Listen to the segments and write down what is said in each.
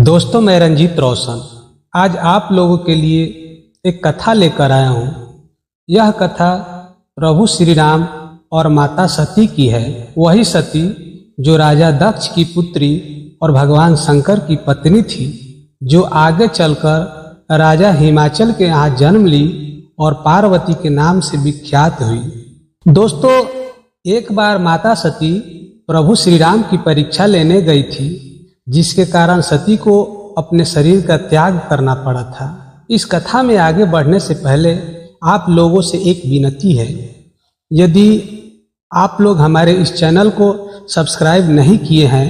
दोस्तों, मैं रंजीत रोशन आज आप लोगों के लिए एक कथा लेकर आया हूँ। यह कथा प्रभु श्री राम और माता सती की है। वही सती जो राजा दक्ष की पुत्री और भगवान शंकर की पत्नी थी, जो आगे चलकर राजा हिमाचल के यहाँ जन्म ली और पार्वती के नाम से विख्यात हुई। दोस्तों, एक बार माता सती प्रभु श्री राम की परीक्षा लेने गई थी, जिसके कारण सती को अपने शरीर का त्याग करना पड़ा था। इस कथा में आगे बढ़ने से पहले आप लोगों से एक विनती है। यदि आप लोग हमारे इस चैनल को सब्सक्राइब नहीं किए हैं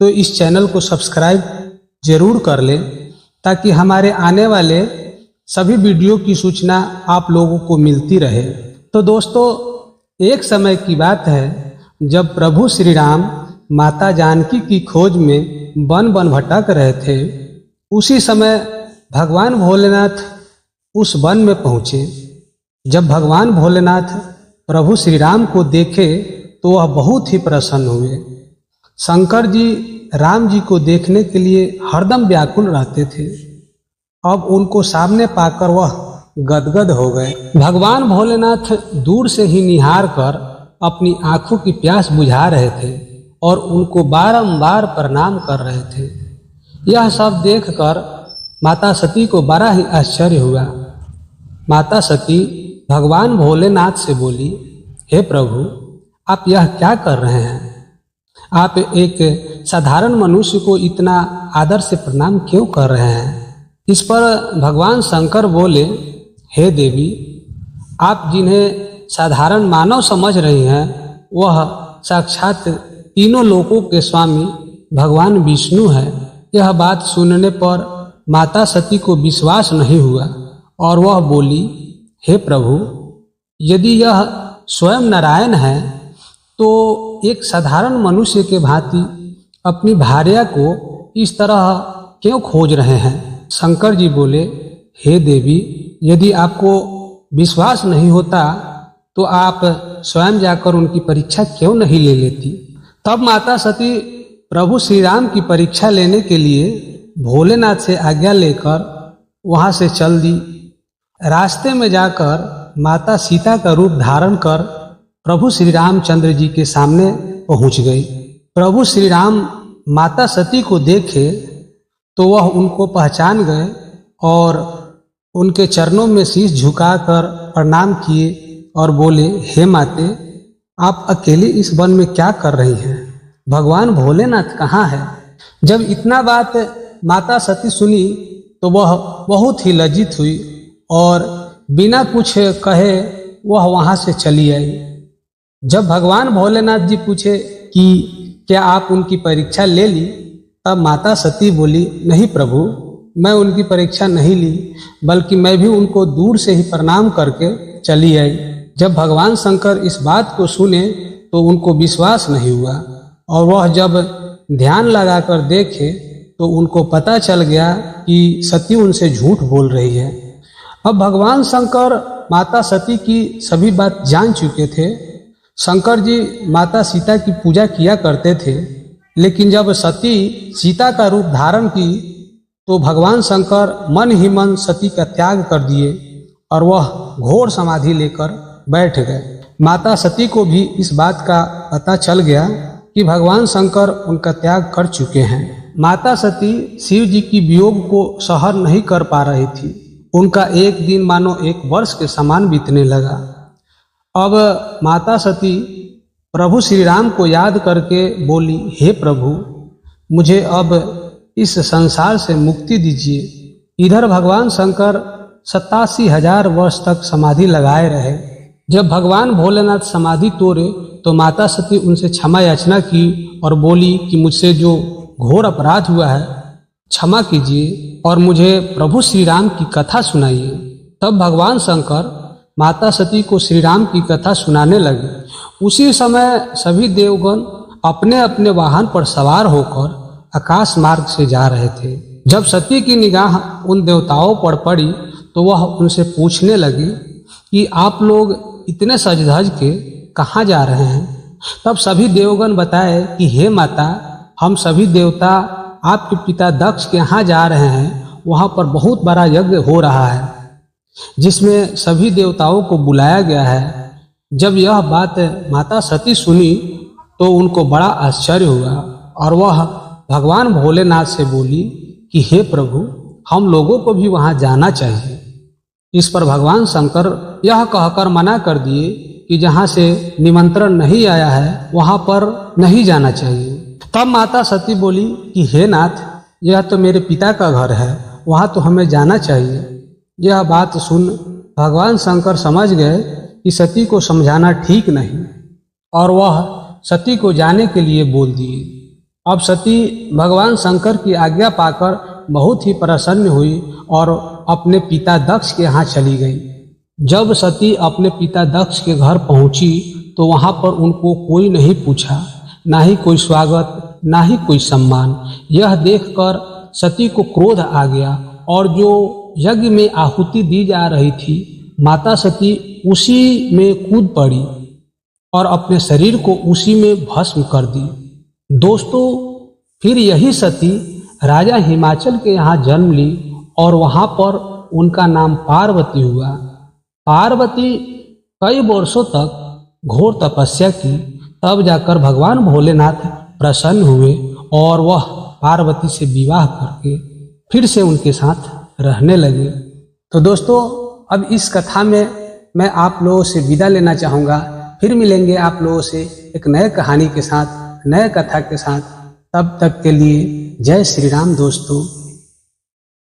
तो इस चैनल को सब्सक्राइब जरूर कर लें, ताकि हमारे आने वाले सभी वीडियो की सूचना आप लोगों को मिलती रहे। तो दोस्तों, एक समय की बात है जब प्रभु श्री राम माता जानकी की खोज में वन भटक रहे थे। उसी समय भगवान भोलेनाथ उस वन में पहुँचे। जब भगवान भोलेनाथ प्रभु श्री राम को देखे तो वह बहुत ही प्रसन्न हुए। शंकर जी राम जी को देखने के लिए हरदम व्याकुल रहते थे। अब उनको सामने पाकर वह गदगद हो गए। भगवान भोलेनाथ दूर से ही निहार कर अपनी आंखों की प्यास बुझा रहे थे और उनको बारंबार प्रणाम कर रहे थे। यह सब देखकर माता सती को बड़ा ही आश्चर्य हुआ। माता सती भगवान भोलेनाथ से बोली, हे प्रभु, आप यह क्या कर रहे हैं? आप एक साधारण मनुष्य को इतना आदर से प्रणाम क्यों कर रहे हैं? इस पर भगवान शंकर बोले, हे देवी, आप जिन्हें साधारण मानव समझ रही हैं, वह साक्षात तीनों लोकों के स्वामी भगवान विष्णु है। यह बात सुनने पर माता सती को विश्वास नहीं हुआ और वह बोली, हे प्रभु, यदि यह स्वयं नारायण है तो एक साधारण मनुष्य के भांति अपनी भार्या को इस तरह क्यों खोज रहे हैं? शंकर जी बोले, हे देवी, यदि आपको विश्वास नहीं होता तो आप स्वयं जाकर उनकी परीक्षा क्यों नहीं ले लेती? तब माता सती प्रभु श्री राम की परीक्षा लेने के लिए भोलेनाथ से आज्ञा लेकर वहां से चल दी। रास्ते में जाकर माता सीता का रूप धारण कर प्रभु श्री रामचंद्र जी के सामने पहुंच गई। प्रभु श्री राम माता सती को देखे तो वह उनको पहचान गए और उनके चरणों में शीश झुकाकर प्रणाम किए और बोले, हे माते, आप अकेले इस वन में क्या कर रही हैं? भगवान भोलेनाथ कहाँ है? जब इतना बात माता सती सुनी तो वह बहुत ही लज्जित हुई और बिना कुछ कहे वह वहां से चली आई। जब भगवान भोलेनाथ जी पूछे कि क्या आप उनकी परीक्षा ले ली, तब माता सती बोली, नहीं प्रभु, मैं उनकी परीक्षा नहीं ली, बल्कि मैं भी उनको दूर से ही प्रणाम करके चली आई। जब भगवान शंकर इस बात को सुने तो उनको विश्वास नहीं हुआ और वह जब ध्यान लगाकर देखे तो उनको पता चल गया कि सती उनसे झूठ बोल रही है। अब भगवान शंकर माता सती की सभी बात जान चुके थे। शंकर जी माता सीता की पूजा किया करते थे, लेकिन जब सती सीता का रूप धारण की तो भगवान शंकर मन ही मन सती का त्याग कर दिए और वह घोर समाधि लेकर बैठ गए। माता सती को भी इस बात का पता चल गया कि भगवान शंकर उनका त्याग कर चुके हैं। माता सती शिव जी की वियोग को सहन नहीं कर पा रही थी। उनका एक दिन मानो एक वर्ष के समान बीतने लगा। अब माता सती प्रभु श्री राम को याद करके बोली, हे प्रभु, मुझे अब इस संसार से मुक्ति दीजिए। इधर भगवान शंकर 87,000 वर्ष तक समाधि लगाए रहे। जब भगवान भोलेनाथ समाधि तोड़े तो माता सती उनसे क्षमा याचना की और बोली कि मुझसे जो घोर अपराध हुआ है क्षमा कीजिए और मुझे प्रभु श्री राम की कथा सुनाइए। तब भगवान शंकर माता सती को श्री राम की कथा सुनाने लगे। उसी समय सभी देवगण अपने अपने वाहन पर सवार होकर आकाश मार्ग से जा रहे थे। जब सती की निगाह उन देवताओं पर पड़ी तो वह उनसे पूछने लगी कि आप लोग इतने सज धज के कहाँ जा रहे हैं? तब सभी देवगण बताए कि हे माता, हम सभी देवता आपके पिता दक्ष के यहाँ जा रहे हैं, वहाँ पर बहुत बड़ा यज्ञ हो रहा है जिसमें सभी देवताओं को बुलाया गया है। जब यह बात माता सती सुनी तो उनको बड़ा आश्चर्य हुआ और वह भगवान भोलेनाथ से बोली कि हे प्रभु, हम लोगों को भी वहाँ जाना चाहिए। इस पर भगवान शंकर यह कहकर मना कर दिए कि जहाँ से निमंत्रण नहीं आया है वहाँ पर नहीं जाना चाहिए। तब माता सती बोली कि हे नाथ, यह तो मेरे पिता का घर है, वहाँ तो हमें जाना चाहिए। यह बात सुन भगवान शंकर समझ गए कि सती को समझाना ठीक नहीं और वह सती को जाने के लिए बोल दिए। अब सती भगवान शंकर की आज्ञा पाकर बहुत ही प्रसन्न हुई और अपने पिता दक्ष के यहाँ चली गई। जब सती अपने पिता दक्ष के घर पहुंची तो वहां पर उनको कोई नहीं पूछा, ना ही कोई स्वागत, ना ही कोई सम्मान। यह देखकर सती को क्रोध आ गया और जो यज्ञ में आहुति दी जा रही थी, माता सती उसी में कूद पड़ी और अपने शरीर को उसी में भस्म कर दी। दोस्तों, फिर यही सती राजा हिमाचल के यहाँ जन्म ली और वहाँ पर उनका नाम पार्वती हुआ। पार्वती कई वर्षों तक घोर तपस्या की, तब जाकर भगवान भोलेनाथ प्रसन्न हुए और वह पार्वती से विवाह करके फिर से उनके साथ रहने लगे। तो दोस्तों, अब इस कथा में मैं आप लोगों से विदा लेना चाहूँगा। फिर मिलेंगे आप लोगों से एक नए कहानी के साथ, नए कथा के साथ। तब तक के लिए जय श्री राम दोस्तों।